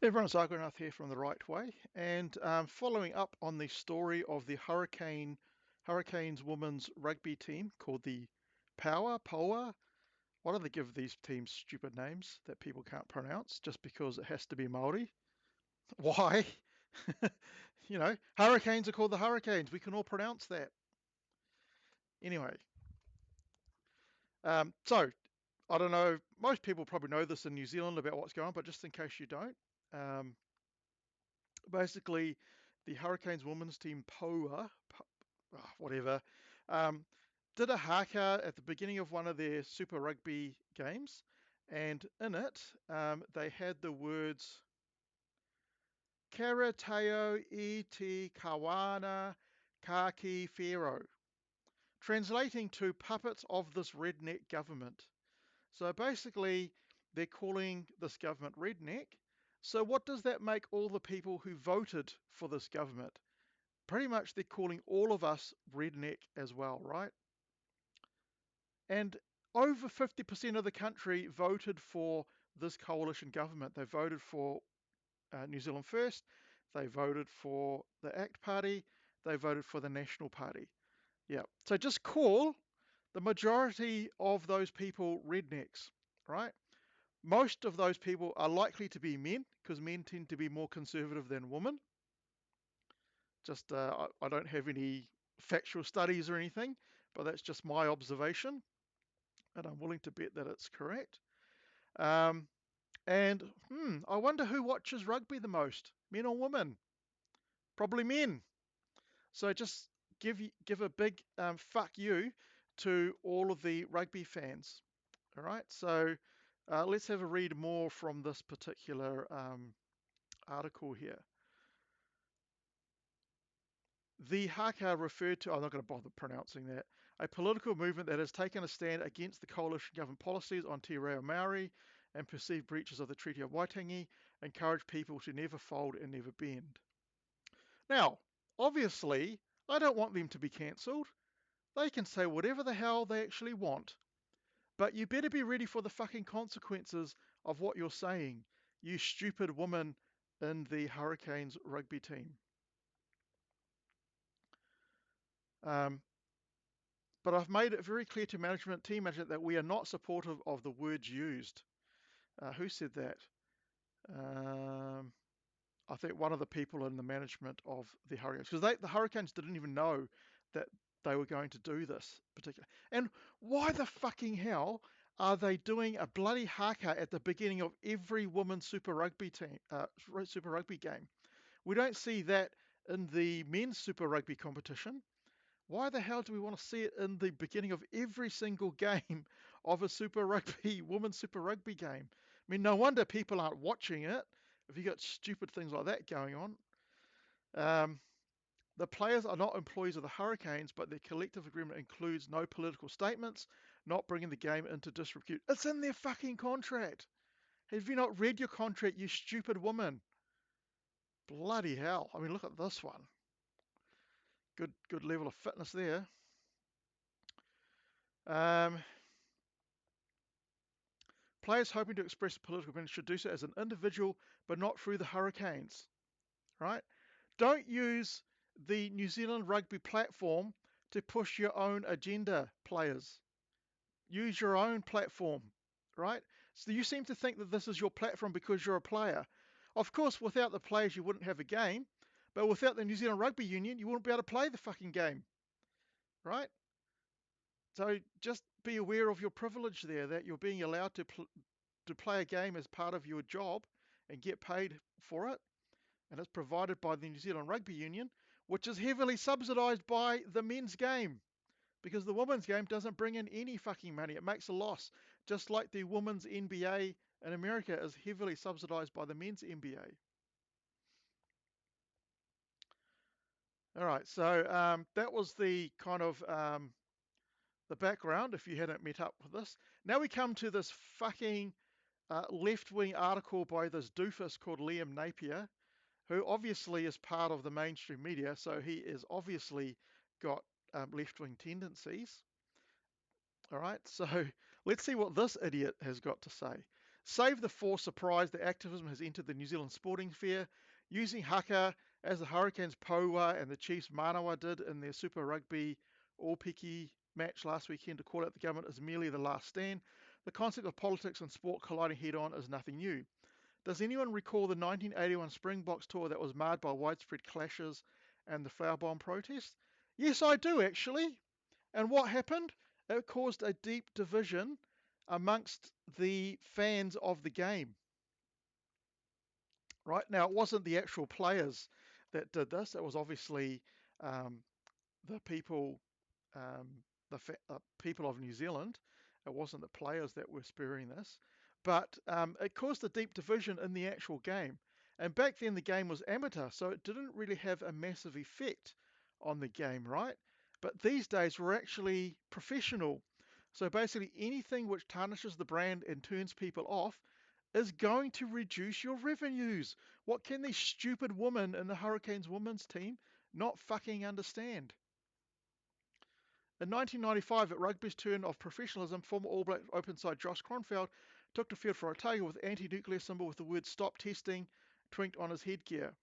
Everyone, it's Argonath here from the Right Way, and following up on the story of the Hurricanes women's rugby team called the Poa. Why do they give these teams stupid names that people can't pronounce just because it has to be Maori? Why? Hurricanes are called the Hurricanes. We can all pronounce that. Anyway, so I don't know. Most people probably know this in New Zealand about what's going on, but just in case you don't, um, basically, the Hurricanes women's team, whatever, um, did a haka at the beginning of one of their Super Rugby games, and in it, they had the words Karateo e te kawana kaki whero, translating to puppets of this redneck government. So basically, they're calling this government redneck. So what does that make all the people who voted for this government? Pretty much they're calling all of us redneck as well, right? And over 50% of the country voted for this coalition government. They voted for New Zealand First, they voted for the ACT Party, they voted for the National Party. Yeah, so just call the majority of those people rednecks, right? Most of those people are likely to be men because men tend to be more conservative than women. Just I don't have any factual studies or anything, but that's just my observation, and I'm willing to bet that it's correct. Um, and I wonder who watches rugby the most, men or women? Probably men. So just give a big fuck you to all of the rugby fans. All right, so let's have a read more from this particular article here. The haka referred to, I'm not going to bother pronouncing that, a political movement that has taken a stand against the coalition government policies on Te Reo Maori and perceived breaches of the Treaty of Waitangi, encourage people to never fold and never bend. Now, obviously, I don't want them to be cancelled. They can say whatever the hell they actually want. But you better be ready for the fucking consequences of what you're saying, you stupid woman in the Hurricanes rugby team. Um, But I've made it very clear to team management, that we are not supportive of the words used. Who said that? Um, I think one of the people in the management of the Hurricanes, because the Hurricanes didn't even know that they were going to do this particular. And why the fucking hell are they doing a bloody haka at the beginning of every women's Super Rugby game? We don't see that in the men's Super Rugby competition. Why the hell do we want to see it in the beginning of every single game of a women's Super Rugby game? I mean, no wonder people aren't watching it if you got stupid things like that going on. Um, the players are not employees of the Hurricanes, but their collective agreement includes no political statements, not bringing the game into disrepute. It's in their fucking contract. Have you not read your contract, you stupid woman? Bloody hell. I mean, look at this one. Good level of fitness there. Um, Players hoping to express political opinion should do so as an individual, but not through the Hurricanes, right? Don't use the New Zealand rugby platform to push your own agenda, players. Use your own platform, right? So you seem to think that this is your platform because you're a player. Of course, without the players, you wouldn't have a game, but without the New Zealand Rugby Union, you wouldn't be able to play the fucking game, right? So just be aware of your privilege there, that you're being allowed to play a game as part of your job and get paid for it. And it's provided by the New Zealand Rugby Union, which is heavily subsidised by the men's game, because the women's game doesn't bring in any fucking money. It makes a loss, just like the women's NBA in America is heavily subsidised by the men's NBA. All right, so that was the kind of the background, if you hadn't met up with this. Now we come to this fucking left-wing article by this doofus called Liam Napier, who obviously is part of the mainstream media, so he is obviously got left-wing tendencies. All right, so let's see what this idiot has got to say. Save the Four surprised that activism has entered the New Zealand sporting sphere, using haka as the Hurricanes Poua and the Chiefs Manawa did in their Super Rugby All-Piki match last weekend to call out the government as merely the last stand. The concept of politics and sport colliding head-on is nothing new. Does anyone recall the 1981 Springboks tour that was marred by widespread clashes and the flower bomb protest? Yes, I do actually. And what happened? It caused a deep division amongst the fans of the game. Right now, it wasn't the actual players that did this. It was obviously um, the people, people of New Zealand. It wasn't the players that were spurring this, but it caused a deep division in the actual game. And back then, the game was amateur, so it didn't really have a massive effect on the game, right? But these days, we're actually professional. So basically, anything which tarnishes the brand and turns people off is going to reduce your revenues. What can these stupid women in the Hurricanes women's team not fucking understand? In 1995, at rugby's turn of professionalism, former All Black open side Josh Kronfeld took the field for Otago with anti-nuclear symbol with the word "Stop Testing" twinked on his headgear.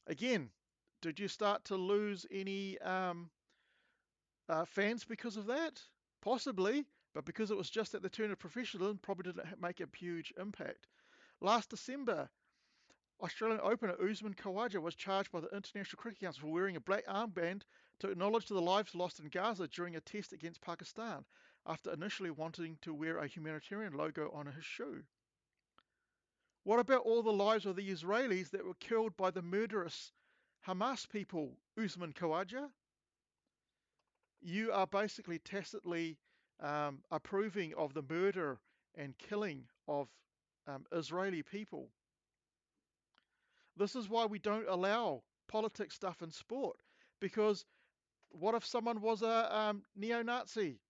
Again, did you start to lose any fans because of that? Possibly, but because it was just at the turn of professionalism, probably didn't make a huge impact. Last December, Australian opener Usman Khawaja was charged by the International Cricket Council for wearing a black armband to acknowledge the lives lost in Gaza during a test against Pakistan, after initially wanting to wear a humanitarian logo on his shoe. What about all the lives of the Israelis that were killed by the murderous Hamas people, Usman Khawaja? You are basically tacitly approving of the murder and killing of Israeli people. This is why we don't allow politics stuff in sport, because what if someone was a neo-Nazi?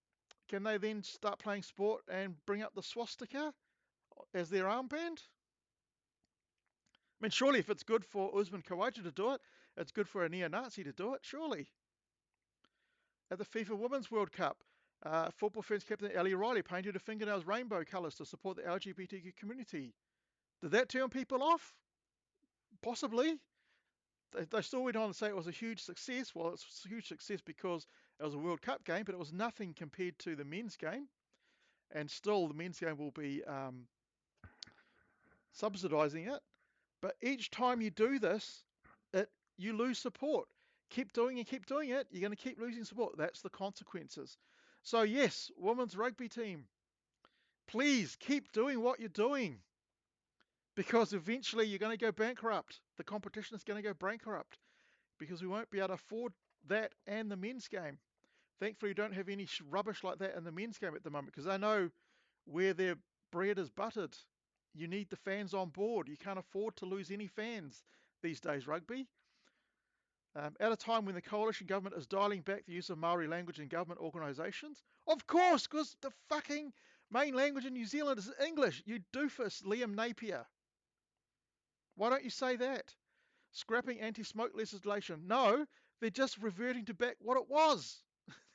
Can they then start playing sport and bring up the swastika as their armband? I mean, surely if it's good for Usman Khawaja to do it, it's good for a neo-Nazi to do it, surely. At the FIFA Women's World Cup, football fans captain Ellie Riley painted her fingernails rainbow colours to support the LGBTQ community. Did that turn people off? Possibly. They still went on to say it was a huge success. Well, it's a huge success because it was a World Cup game, but it was nothing compared to the men's game. And still, the men's game will be subsidising it. But each time you do this, you lose support. Keep doing and keep doing it, you're going to keep losing support. That's the consequences. So yes, women's rugby team, please keep doing what you're doing, because eventually you're going to go bankrupt. The competition is going to go bankrupt because we won't be able to afford that and the men's game. Thankfully, we don't have any rubbish like that in the men's game at the moment, because I know where their bread is buttered. You need the fans on board. You can't afford to lose any fans these days, rugby. At a time when the coalition government is dialing back the use of Maori language in government organisations. Of course, because the fucking main language in New Zealand is English. You doofus, Liam Napier. Why don't you say that? Scrapping anti-smoke legislation. No, they're just reverting to back what it was.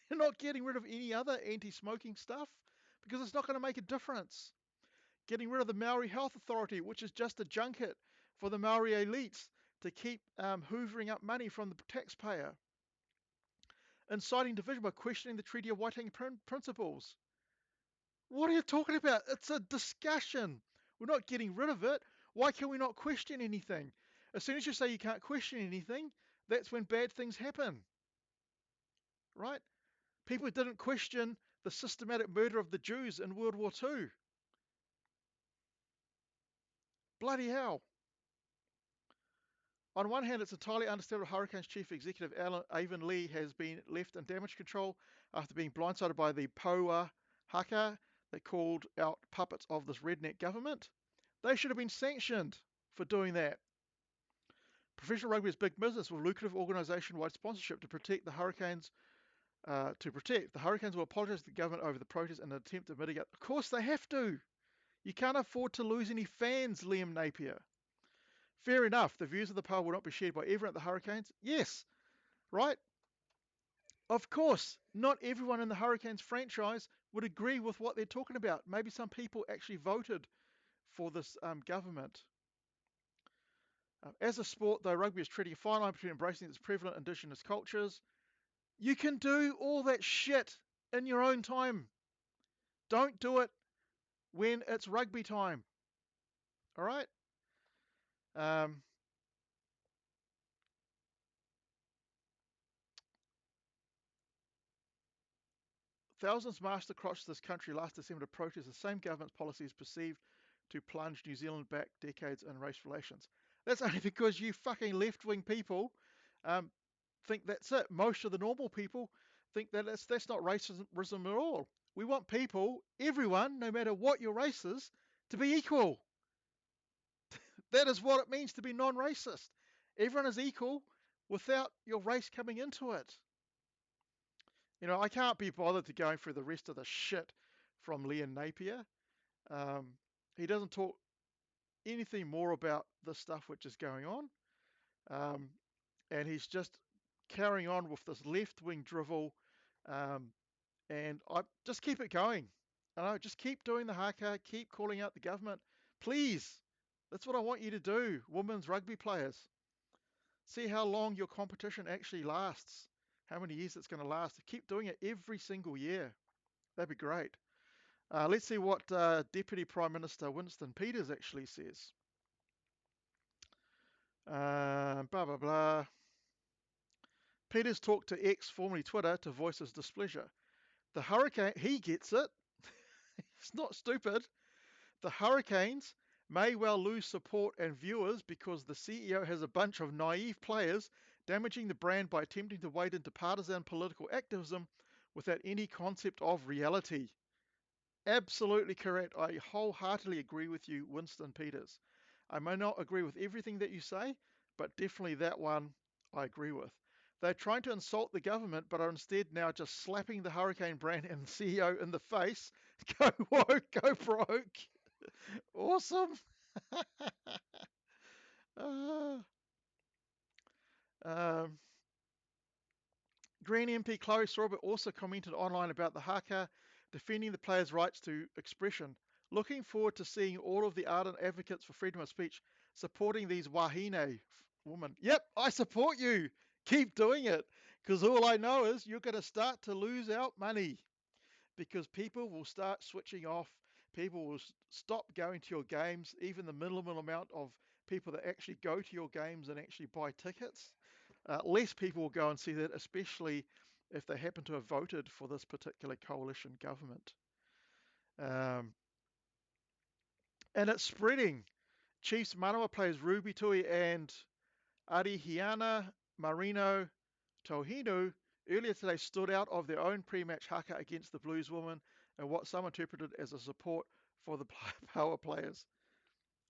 They're not getting rid of any other anti-smoking stuff because it's not going to make a difference. Getting rid of the Maori Health Authority, which is just a junket for the Maori elites to keep hoovering up money from the taxpayer. Inciting division by questioning the Treaty of Waitangi principles. What are you talking about? It's a discussion. We're not getting rid of it. Why can we not question anything? As soon as you say you can't question anything, that's when bad things happen, right? People didn't question the systematic murder of the Jews in World War II. Bloody hell. On one hand, it's entirely understandable Hurricanes Chief Executive Avon Lee has been left in damage control after being blindsided by the Poua haka that called out puppets of this redneck government. They should have been sanctioned for doing that. Professional rugby is big business with lucrative organisation-wide sponsorship to protect the Hurricanes. The Hurricanes will apologise to the government over the protest in an attempt to mitigate. Of course they have to. You can't afford to lose any fans, Liam Napier. Fair enough, the views of the poll will not be shared by everyone at the Hurricanes. Yes, right? Of course, not everyone in the Hurricanes franchise would agree with what they're talking about. Maybe some people actually voted for this government. As a sport, though, rugby is treating a fine line between embracing its prevalent indigenous cultures. You can do all that shit in your own time. Don't do it when it's rugby time. All right? Um, Thousands marched across this country last December to protest the same government's policies perceived to plunge New Zealand back decades in race relations. That's only because you fucking left-wing people um, think that's it. Most of the normal people think that that's not racism at all. We want people, everyone, no matter what your race is, to be equal. That is what it means to be non-racist. Everyone is equal without your race coming into it. I can't be bothered to going through the rest of the shit from Leon Napier. He doesn't talk anything more about the stuff which is going on. And he's just carrying on with this left-wing drivel. And I just keep it going. Just keep doing the haka, keep calling out the government. Please. That's what I want you to do, women's rugby players. See how long your competition actually lasts, how many years it's going to last. Keep doing it every single year. That'd be great. Let's see what Deputy Prime Minister Winston Peters actually says. Blah, blah, blah. Peters talked to X, formerly Twitter, to voice his displeasure. The hurricane, he gets it. It's not stupid. The Hurricanes may well lose support and viewers because the CEO has a bunch of naive players damaging the brand by attempting to wade into partisan political activism without any concept of reality. Absolutely correct. I wholeheartedly agree with you, Winston Peters. I may not agree with everything that you say, but definitely that one I agree with. They're trying to insult the government, but are instead now just slapping the Hurricane brand and the CEO in the face. Go woke, go broke. Awesome. uh, um, Green MP Chloe Sorber also commented online about the haka, defending the players' rights to expression. Looking forward to seeing all of the ardent advocates for freedom of speech supporting these wahine women. Yep, I support you. Keep doing it, because all I know is you're going to start to lose out money, because people will start switching off. People will stop going to your games. Even the minimal amount of people that actually go to your games and actually buy tickets, less people will go and see that, especially if they happen to have voted for this particular coalition government. Um, and it's spreading. Chiefs Manawa players Ruby Tui and Arihiana Marino Tohinu earlier today stood out of their own pre-match haka against the Blues women and what some interpreted as a support for the power players.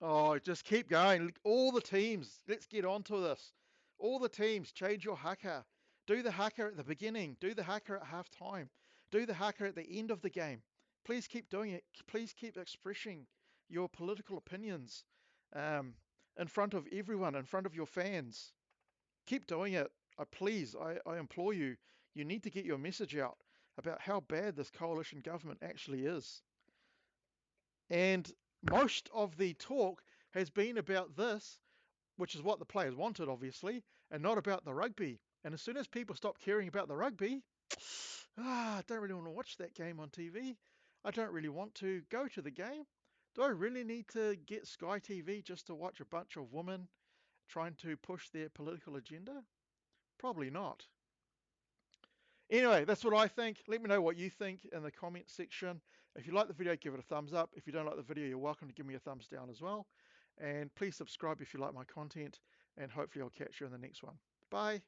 Oh, just keep going. All the teams, let's get onto this. All the teams, change your haka. Do the haka at the beginning. Do the haka at half time. Do the haka at the end of the game. Please keep doing it. Please keep expressing your political opinions in front of everyone, in front of your fans. Keep doing it. I implore you. You need to get your message out about how bad this coalition government actually is. And most of the talk has been about this, which is what the players wanted, obviously, and not about the rugby. And as soon as people stop caring about the rugby, I don't really want to watch that game on TV. I don't really want to go to the game. Do I really need to get Sky TV just to watch a bunch of women trying to push their political agenda? Probably not. Anyway, that's what I think. Let me know what you think in the comment section. If you like the video, give it a thumbs up. If you don't like the video, you're welcome to give me a thumbs down as well. And please subscribe if you like my content. And hopefully I'll catch you in the next one. Bye.